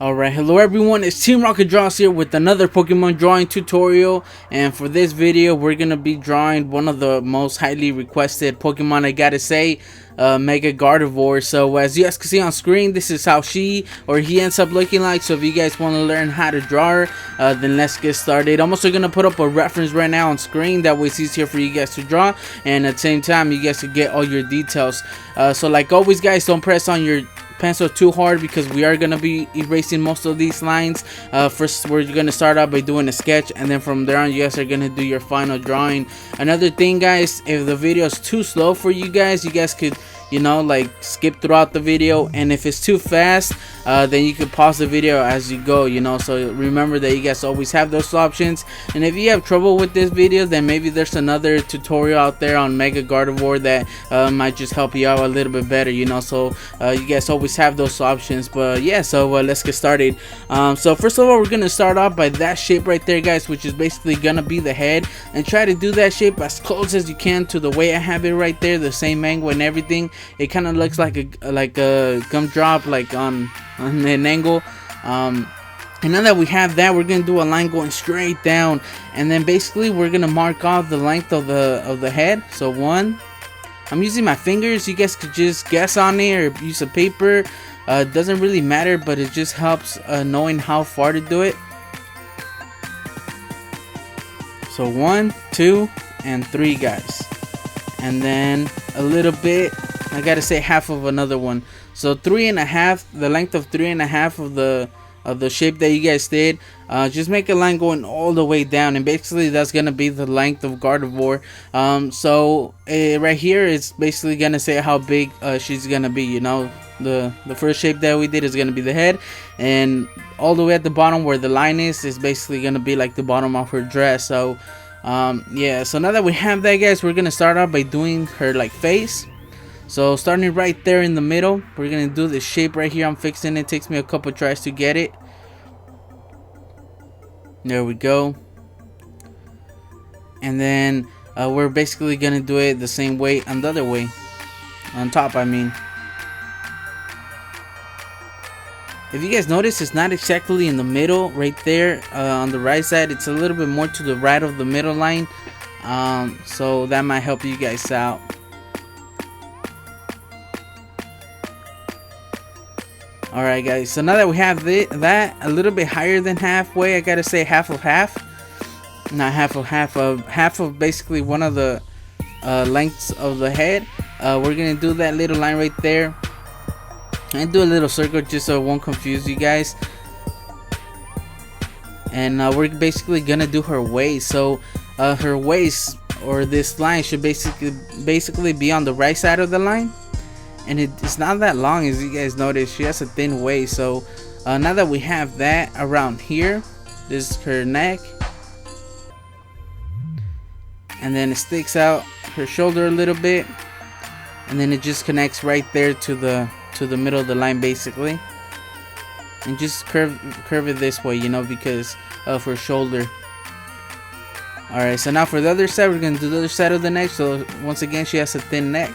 Alright, hello everyone, it's Teamrocketdraws here with another Pokemon drawing tutorial, and for this video we're gonna be drawing one of the most highly requested Pokemon, I gotta say, Mega Gardevoir. So as you guys can see on screen, this is how she or he ends up looking like. So if you guys want to learn how to draw her, then let's get started. I'm also gonna put up a reference right now on screen, that way it's easier for you guys to draw, and at the same time you guys can get all your details. So like always guys, don't press on your pencil too hard because we are going to be erasing most of these lines. First we're going to start out by doing a sketch, and then from there on you guys are going to do your final drawing. Another thing guys, if the video is too slow for you guys could, you know, like skip throughout the video, and if it's too fast, then you can pause the video as you go, you know. So remember that you guys always have those options. And if you have trouble with this video, then maybe there's another tutorial out there on Mega Gardevoir that might just help you out a little bit better, you know. So you guys always have those options. But yeah, so let's get started. So first of all, we're gonna start off by that shape right there guys, which is basically gonna be the head, and try to do that shape as close as you can to the way I have it right there, the same angle and everything. It kind of looks like a gumdrop, like on an angle. And now that we have that, we're gonna do a line going straight down, and then basically we're gonna mark off the length of the head. So one, I'm using my fingers. You guys could just guess on it or use a paper. It doesn't really matter, but it just helps knowing how far to do it. So 1, 2, and 3 guys, and then a little bit, I gotta say half of another one. So 3.5, the length of 3.5 of the shape that you guys did. Just make a line going all the way down, and basically that's gonna be the length of Gardevoir. So right here it's basically gonna say how big she's gonna be, you know. The first shape that we did is gonna be the head, and all the way at the bottom where the line is basically gonna be like the bottom of her dress. So yeah, so now that we have that guys, we're gonna start off by doing her like face. So starting right there in the middle, we're gonna do this shape right here. I'm fixing it. Takes me a couple tries to get it. There we go. And then we're basically gonna do it the same way on the other way, on top I mean. If you guys notice, it's not exactly in the middle right there on the right side. It's a little bit more to the right of the middle line. So that might help you guys out. Alright guys, so now that we have that a little bit higher than halfway, I gotta say half of half. Not half of half of basically one of the lengths of the head. We're gonna do that little line right there, and do a little circle just so it won't confuse you guys. And we're basically gonna do her waist. So her waist, or this line, should basically be on the right side of the line. And it's not that long, as you guys notice. She has a thin waist. So now that we have that around here, this is her neck, and then it sticks out her shoulder a little bit, and then it just connects right there to the middle of the line basically, and just curve it this way, you know, because of her shoulder. Alright, so now for the other side, we're gonna do the other side of the neck. So once again, she has a thin neck,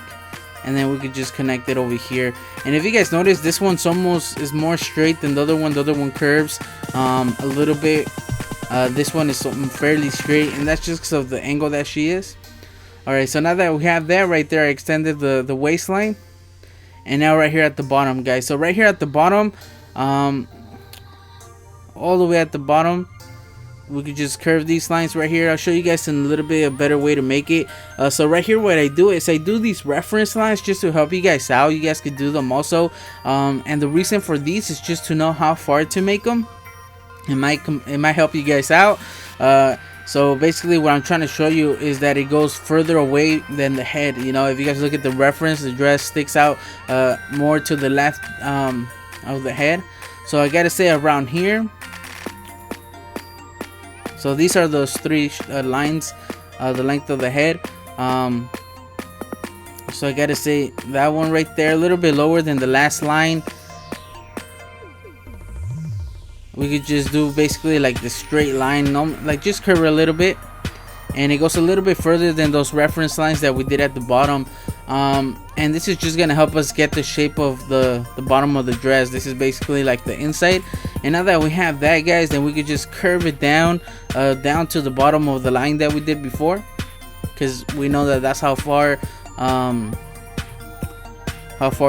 and then we could just connect it over here. And if you guys notice, this one's is more straight than the other one. The other one curves a little bit. This one is fairly straight, and that's just because of the angle that she is. Alright, so now that we have that right there, I extended the waistline. And now right here at the bottom guys, so right here at the bottom, all the way at the bottom, we could just curve these lines right here. I'll show you guys in a little bit a better way to make it. So right here, what I do is I do these reference lines just to help you guys out. You guys could do them also, and the reason for these is just to know how far to make them. It might help you guys out. So basically what I'm trying to show you is that it goes further away than the head. You know, if you guys look at the reference, the dress sticks out more to the left of the head. So I gotta say around here. So these are those 3 lines, the length of the head. So I gotta say that one right there, a little bit lower than the last line. We could just do basically like the straight line, like just curve a little bit, and it goes a little bit further than those reference lines that we did at the bottom. And this is just gonna help us get the shape of the bottom of the dress. This is basically like the inside, And now that we have that, guys, then we could just curve it down down to the bottom of the line that we did before, because we know that that's how far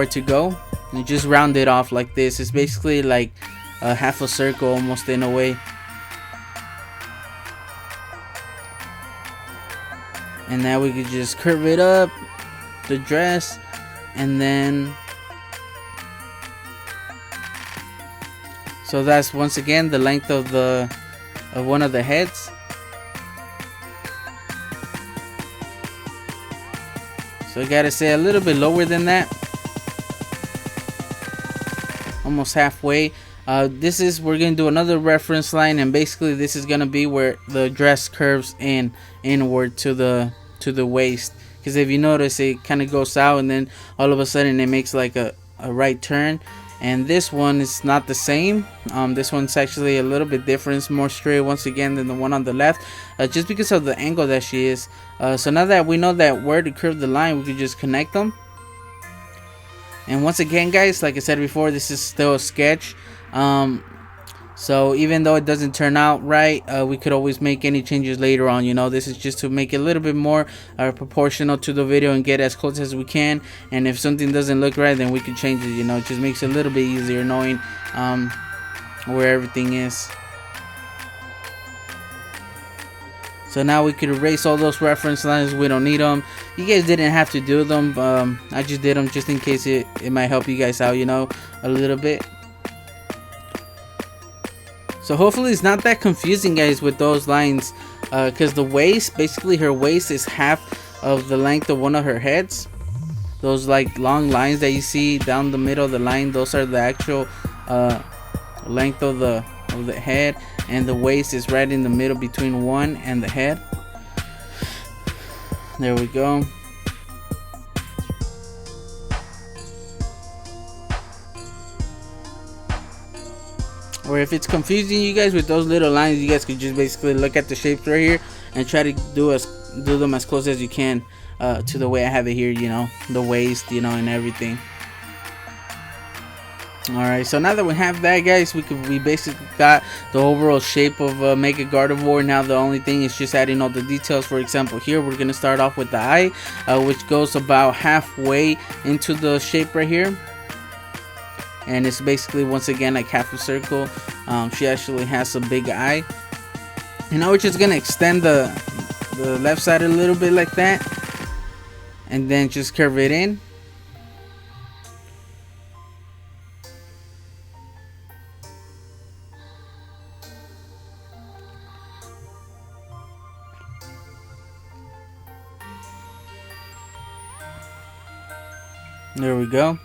to go. And just round it off like this. It's basically like a half a circle almost, in a way. And now we could just curve it up the dress, and then so that's once again the length of one of the heads. So I gotta say a little bit lower than that, almost halfway. We're gonna do another reference line, and basically this is gonna be where the dress curves inward to the waist. Because if you notice, it kind of goes out, and then all of a sudden it makes like a right turn. And this one is not the same. This one's actually a little bit different. It's more straight once again than the one on the left, just because of the angle that she is. So now that we know that where to curve the line, we can just connect them. And once again, guys, like I said before, this is still a sketch. So even though it doesn't turn out right, we could always make any changes later on. This is just to make it a little bit more proportional to the video and get as close as we can. And if something doesn't look right, then we can change it. It just makes it a little bit easier knowing where everything is. So now we could erase all those reference lines. We don't need them. You guys didn't have to do them. I just did them just in case it might help you guys out, a little bit. So hopefully it's not that confusing, guys, with those lines, because the waist, basically her waist is half of the length of one of her heads. Those like long lines that you see down the middle of the line, those are the actual length of the head, and the waist is right in the middle between one and the head. There we go. Or if it's confusing you guys with those little lines, you guys could just basically look at the shapes right here and try to do them as close as you can to the way I have it here, the waist, and everything. Alright, so now that we have that, guys, we basically got the overall shape of Mega Gardevoir. Now the only thing is just adding all the details. For example, here we're going to start off with the eye, which goes about halfway into the shape right here. And it's basically once again like half a circle. She actually has a big eye. And now we're just gonna extend the left side a little bit like that, and then just curve it in. There we go.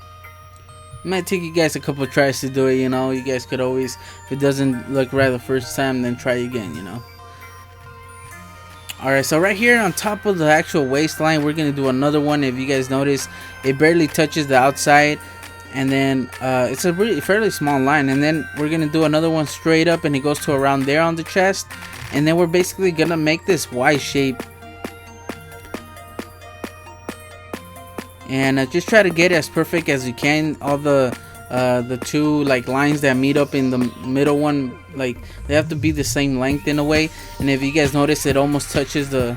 It might take you guys a couple of tries to do it, You guys could always, if it doesn't look right the first time, then try again, Alright, so right here on top of the actual waistline, we're going to do another one. If you guys notice, it barely touches the outside. And then it's a really fairly small line. And then we're going to do another one straight up, and it goes to around there on the chest. And then we're basically going to make this Y shape. And just try to get it as perfect as you can. All the two like lines that meet up in the middle one, like they have to be the same length in a way. And if you guys notice, it almost touches the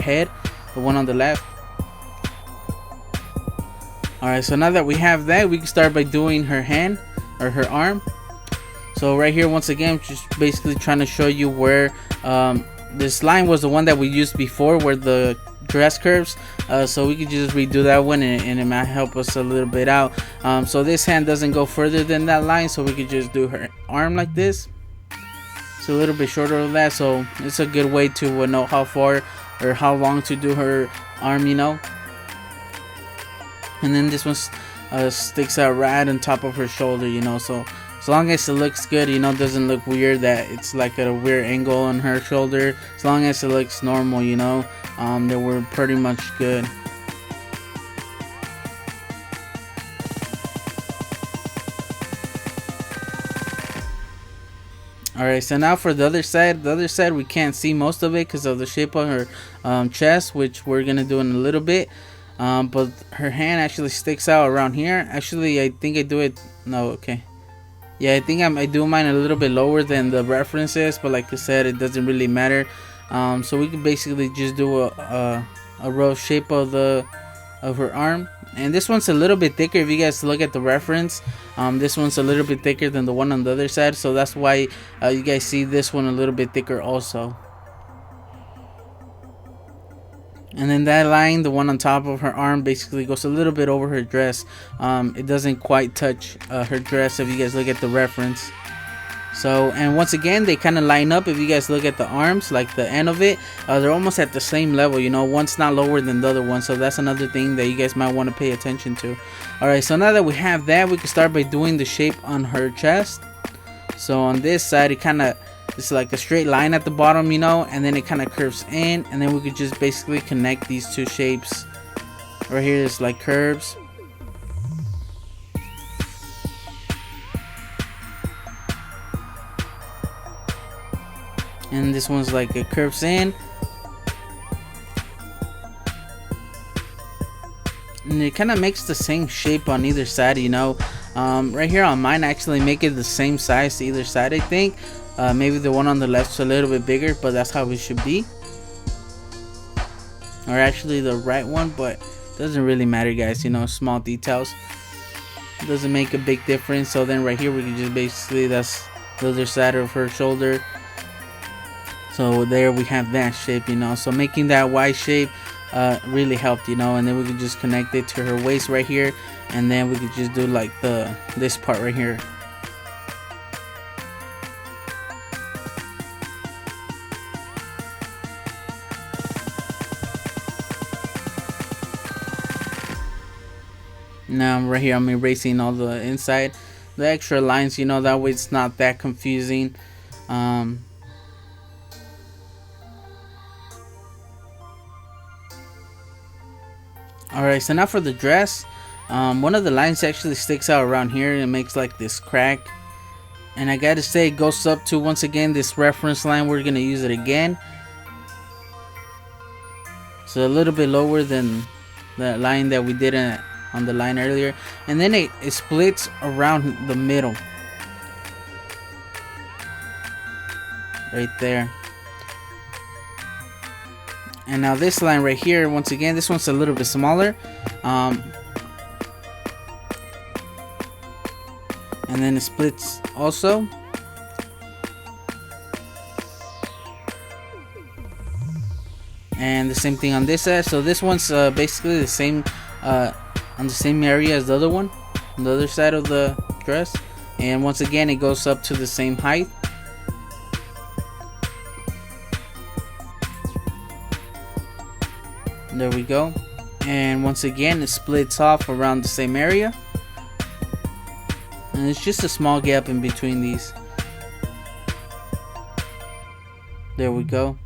head, the one on the left. Alright, so now that we have that, we can start by doing her hand or her arm. So right here, once again, just basically trying to show you where this line was the one that we used before, where the dress curves. So we could just redo that one, and it might help us a little bit out. So this hand doesn't go further than that line, so we could just do her arm like this. It's a little bit shorter than that, so it's a good way to know how far or how long to do her arm, And then this one sticks out right on top of her shoulder, So as long as it looks good, doesn't look weird that it's like at a weird angle on her shoulder. As long as it looks normal, then we're pretty much good. Alright, so now for the other side we can't see most of it because of the shape of her chest, which we're gonna do in a little bit. But her hand actually sticks out around here. Actually, I think I do it. No, okay. Yeah, I think I do mine a little bit lower than the references, but like I said, it doesn't really matter. So we can basically just do a rough shape of her arm. And this one's a little bit thicker. If you guys look at the reference, this one's a little bit thicker than the one on the other side, so that's why you guys see this one a little bit thicker also. And then that line, the one on top of her arm, basically goes a little bit over her dress. It doesn't quite touch her dress if you guys look at the reference. So, and once again, they kind of line up. If you guys look at the arms, like the end of it, they're almost at the same level, you know. One's not lower than the other one, so that's another thing that you guys might want to pay attention to. Alright, so now that we have that, we can start by doing the shape on her chest. So on this side, it's like a straight line at the bottom, you know, and then it kind of curves in, and then we could just basically connect these two shapes. Right here is like curves. And this one's like it curves in, and it kind of makes the same shape on either side, you know. Right here on mine, I actually make it the same size to either side, I think. Maybe the one on the left's a little bit bigger, but that's how it should be. Or actually the right one, but doesn't really matter, guys, you know, small details. It doesn't make a big difference. So then right here we can just basically, that's the other side of her shoulder. So there we have that shape, you know. So making that Y shape really helped, you know. And then we could just connect it to her waist right here, and then we could just do like this part right here. Now right here I'm erasing all the inside, the extra lines, you know, that way it's not that confusing. Alright, so now for the dress, one of the lines actually sticks out around here and it makes like this crack. And I gotta say, it goes up to, once again, this reference line. We're gonna use it again. So a little bit lower than that line that we did on the line earlier. And then it splits around the middle. Right there. And now this line right here, once again, this one's a little bit smaller. And then it splits also. And the same thing on this side. So this one's basically the same, on the same area as the other one, on the other side of the dress. And once again, it goes up to the same height. There we go. And once again, it splits off around the same area. And it's just a small gap in between these. There we go.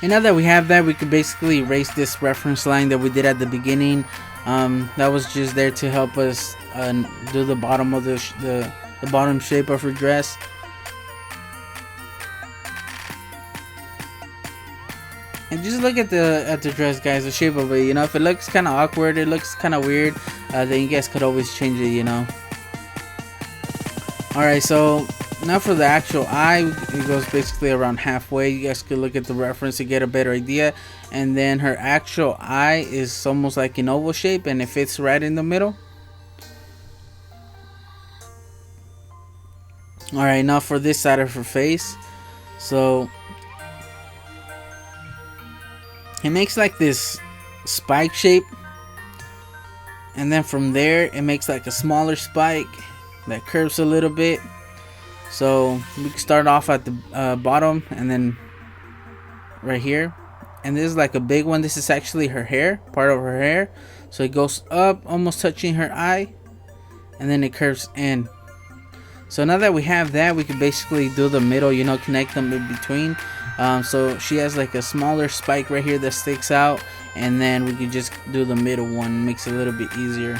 And now that we have that, we could basically erase this reference line that we did at the beginning. That was just there to help us do the bottom of the bottom shape of her dress. And just look at the dress, guys, the shape of it. You know, if it looks kind of awkward, it looks kind of weird, then you guys could always change it, you know. Alright, so now for the actual eye, it goes basically around halfway. You guys could look at the reference to get a better idea. And then her actual eye is almost like an oval shape, and it fits right in the middle. Alright, now for this side of her face. So it makes like this spike shape, and then from there it makes like a smaller spike that curves a little bit. So we can start off at the bottom, and then right here, and this is like a big one. This is actually her hair, part of her hair. So it goes up, almost touching her eye, and then it curves in. So now that we have that, we can basically do the middle, you know, connect them in between. So she has like a smaller spike right here that sticks out, and then we can just do the middle one. Makes it a little bit easier.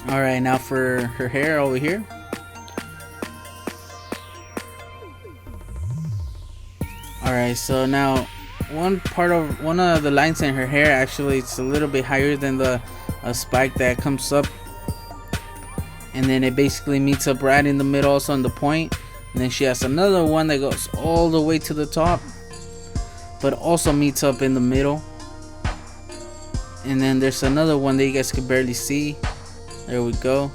Alright, now for her hair over here. Alright, so now one of the lines in her hair, actually it's a little bit higher than the spike that comes up, and then it basically meets up right in the middle, also on the point. And then she has another one that goes all the way to the top, but also meets up in the middle. And then there's another one that you guys can barely see. There we go.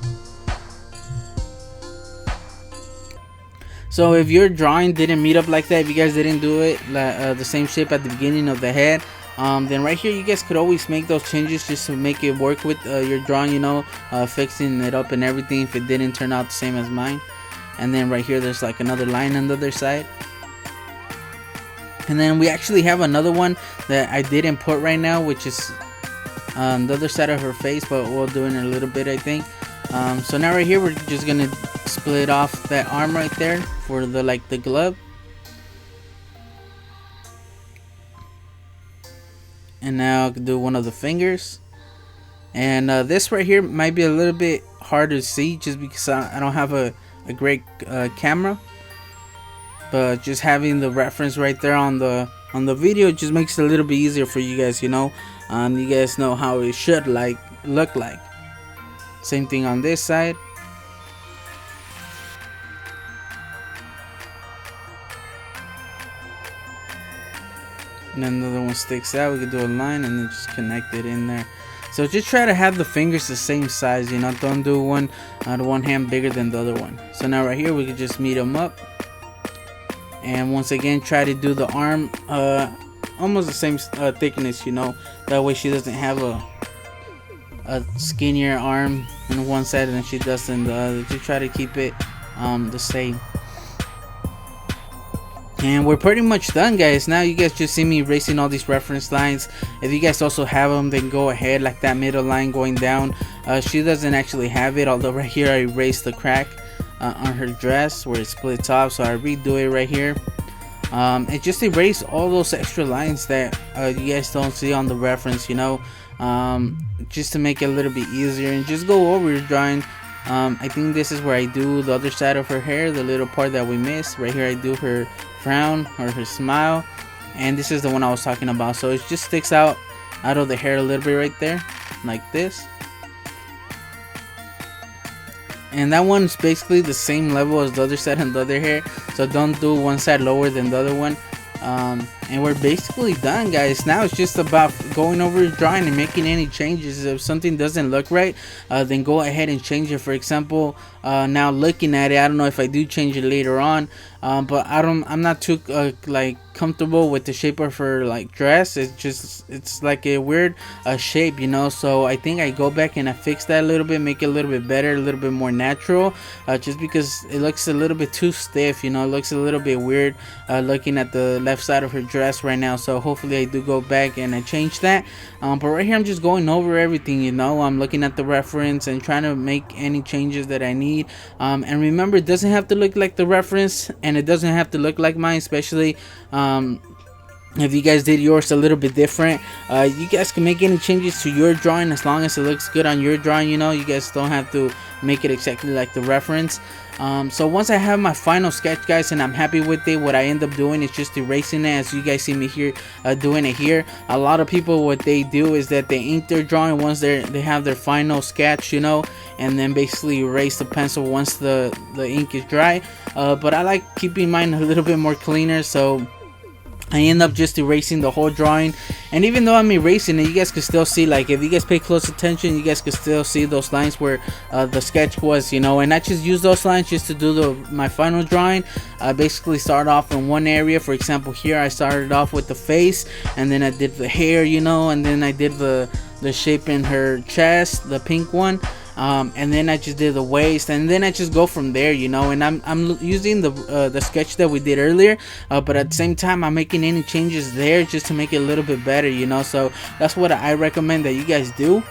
So if your drawing didn't meet up like that, if you guys didn't do it the same shape at the beginning of the head, then right here you guys could always make those changes just to make it work with your drawing, you know, fixing it up and everything if it didn't turn out the same as mine. And then right here there's like another line on the other side. And then we actually have another one that I didn't put right now, which is on the other side of her face, but we'll do it in a little bit, I think. So now right here we're just gonna split off that arm right there for the glove. And now I can do one of the fingers. And this right here might be a little bit hard to see just because I don't have a great camera. But just having the reference right there on the video just makes it a little bit easier for you guys, you know. You guys know how it should look like. Same thing on this side. And then another one sticks out. We could do a line and then just connect it in there. So just try to have the fingers the same size, you know. Don't do one hand bigger than the other one. So now right here we could just meet them up. And once again try to do the arm almost the same thickness, you know. That way she doesn't have a skinnier arm on one side than she does in the other. Just try to keep it the same. And we're pretty much done, guys. Now you guys just see me erasing all these reference lines. If you guys also have them, then go ahead, like that middle line going down. She doesn't actually have it, although right here I erased the crack on her dress where it splits off, so I redo it right here. And just erase all those extra lines that you guys don't see on the reference, you know, just to make it a little bit easier. And just go over your drawing. I think this is where I do the other side of her hair, the little part that we missed. Right here I do her frown or her smile, and this is the one I was talking about. So it just sticks out of the hair a little bit right there, like this. And that one's basically the same level as the other side and the other hair, so don't do one side lower than the other one. And we're basically done, guys. Now it's just about going over your drawing and making any changes. If something doesn't look right, then go ahead and change it. For example, now looking at it, I don't know if I do change it later on, but I'm not too comfortable with the shape of her dress. It's like a weird shape, you know. So I think I go back and I fix that a little bit, make it a little bit better, a little bit more natural, just because it looks a little bit too stiff, you know. It looks a little bit weird looking at the left side of her dress right now. So hopefully I do go back and I change that. But right here I'm just going over everything, you know. I'm looking at the reference and trying to make any changes that I need. And remember, it doesn't have to look like the reference, and it doesn't have to look like mine, especially if you guys did yours a little bit different. You guys can make any changes to your drawing as long as it looks good on your drawing, you know. You guys don't have to make it exactly like the reference. So once I have my final sketch, guys, and I'm happy with it, what I end up doing is just erasing it, as you guys see me here doing it here. A lot of people, what they do is that they ink their drawing once they have their final sketch, you know, and then basically erase the pencil once the ink is dry. But I like keeping mine a little bit more cleaner, so I end up just erasing the whole drawing. And even though I'm erasing it, you guys can still see, like, if you guys pay close attention, you guys can still see those lines where the sketch was, you know. And I just use those lines just to do my final drawing. I basically start off in one area. For example, here I started off with the face, and then I did the hair, you know, and then I did the shape in her chest, the pink one. And then I just did the waist, and then I just go from there, you know. And I'm using the sketch that we did earlier, but at the same time I'm making any changes there just to make it a little bit better, you know. So that's what I recommend that you guys do.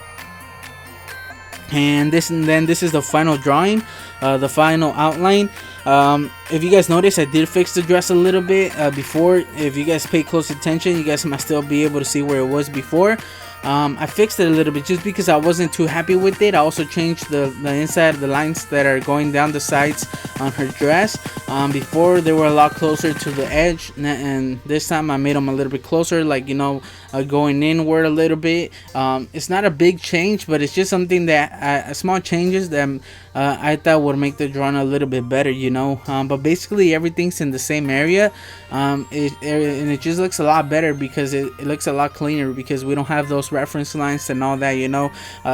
And this is the final drawing, the final outline. If you guys notice, I did fix the dress a little bit before. If you guys pay close attention, you guys might still be able to see where it was before. I fixed it a little bit just because I wasn't too happy with it. I also changed the inside of the lines that are going down the sides on her dress. Before they were a lot closer to the edge, and this time I made them a little bit closer, like, you know, going inward a little bit. It's not a big change, but it's just something that small changes that I thought would make the drawing a little bit better, you know. But basically everything's in the same area, and it just looks a lot better because it looks a lot cleaner because we don't have those reference lines and all that, you know.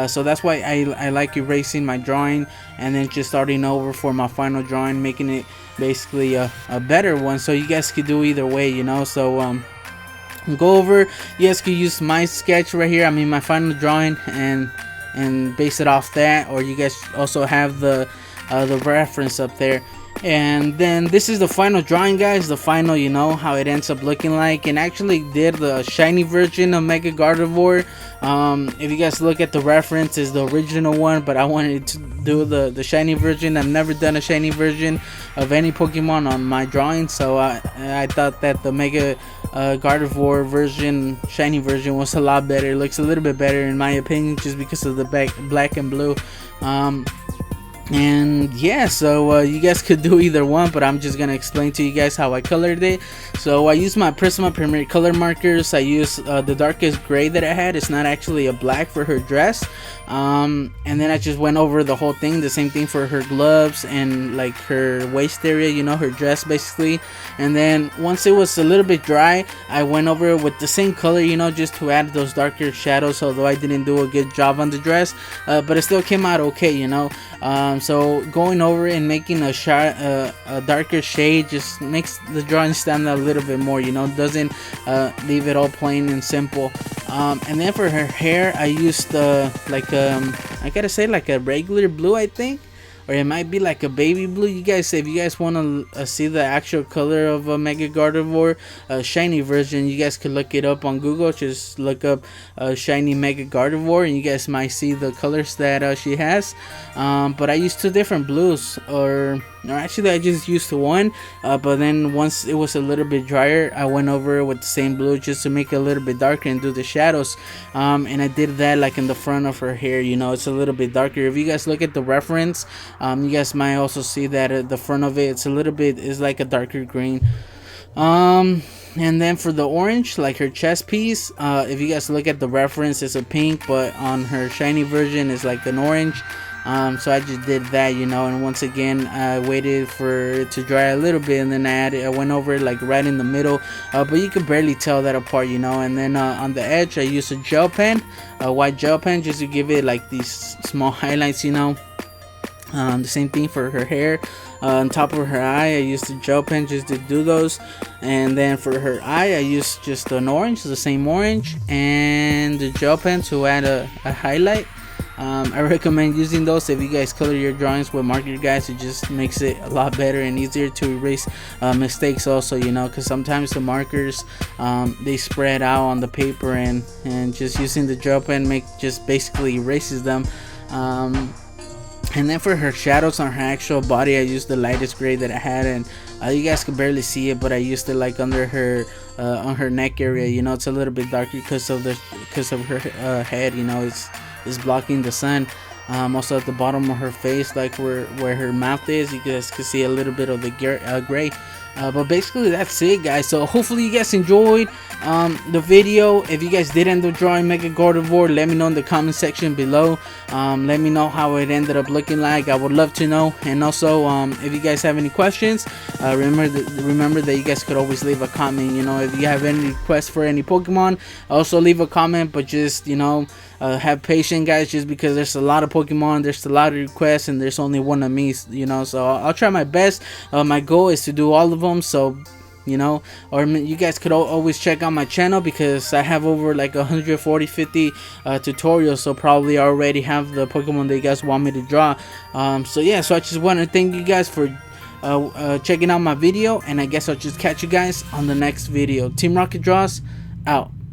So that's why I like erasing my drawing and then just starting over for my final drawing, making it basically a better one. So you guys could do either way, you know. So go over, you guys could use my sketch right here, I mean my final drawing, and base it off that, or you guys also have the reference up there. And then this is the final drawing, guys, the final, you know, how it ends up looking like. And actually did the shiny version of Mega Gardevoir. If you guys look at the reference, is the original one, but I wanted to do the shiny version. I've never done a shiny version of any Pokemon on my drawing, so I thought that the Mega Gardevoir version, shiny version, was a lot better. It looks a little bit better in my opinion, just because of the black and blue. And yeah, so you guys could do either one, but I'm just gonna explain to you guys how I colored it. So I used my Prisma Premier color markers. I used the darkest gray that I had. It's not actually a black for her dress. And then I just went over the whole thing, the same thing for her gloves and like her waist area, you know, her dress basically. And then once it was a little bit dry, I went over it with the same color, you know, just to add those darker shadows, although I didn't do a good job on the dress, but it still came out okay, you know. So going over and making a darker shade just makes the drawing stand out a little bit more, you know, doesn't leave it all plain and simple. And then for her hair, I used I gotta say, like a regular blue, I think, or it might be like a baby blue. You guys, if you guys want to see the actual color of a Mega Gardevoir shiny version, you guys could look it up on Google. Just look up shiny Mega Gardevoir and you guys might see the colors that she has. But I used two different blues, or actually I just used one, but then once it was a little bit drier, I went over with the same blue just to make it a little bit darker and do the shadows. And I did that like in the front of her hair, you know, it's a little bit darker. If you guys look at the reference, you guys might also see that at the front of it, it's a little bit, is like a darker green. And then for the orange, like her chest piece, if you guys look at the reference, it's a pink, but on her shiny version it's like an orange. So I just did that, you know, and once again I waited for it to dry a little bit, and then I went over it like right in the middle, but you can barely tell that apart, you know. And then on the edge I used a gel pen, a white gel pen, just to give it like these small highlights, you know. The same thing for her hair. On top of her eye, I used a gel pen just to do those. And then for her eye, I used just an orange, the same orange, and the gel pen to add a highlight. I recommend using those if you guys color your drawings with marker, guys. It just makes it a lot better and easier to erase mistakes also, you know, because sometimes the markers they spread out on the paper, and just using the gel pen just basically erases them. And then for her shadows on her actual body, I used the lightest gray that I had, and you guys can barely see it, but I used it like under her on her neck area, you know. It's a little bit darker because of her head, you know. It's blocking the sun. Also at the bottom of her face, like where her mouth is, you guys can see a little bit of the gray. But basically that's it, guys. So hopefully you guys enjoyed the video. If you guys did end up drawing Mega Gardevoir, let me know in the comment section below. Let me know how it ended up looking like. I would love to know. And also if you guys have any questions, remember that you guys could always leave a comment, you know. If you have any requests for any Pokemon, also leave a comment, but just, you know, have patience, guys, just because there's a lot of Pokemon, there's a lot of requests, and there's only one of me, you know. So I'll try my best. My goal is to do all of them, so, you know. Or you guys could always check out my channel, because I have over like 140-50 tutorials, so probably already have the Pokemon that you guys want me to draw. So yeah, so I just want to thank you guys for checking out my video, and I guess I'll just catch you guys on the next video. Team Rocket Draws out.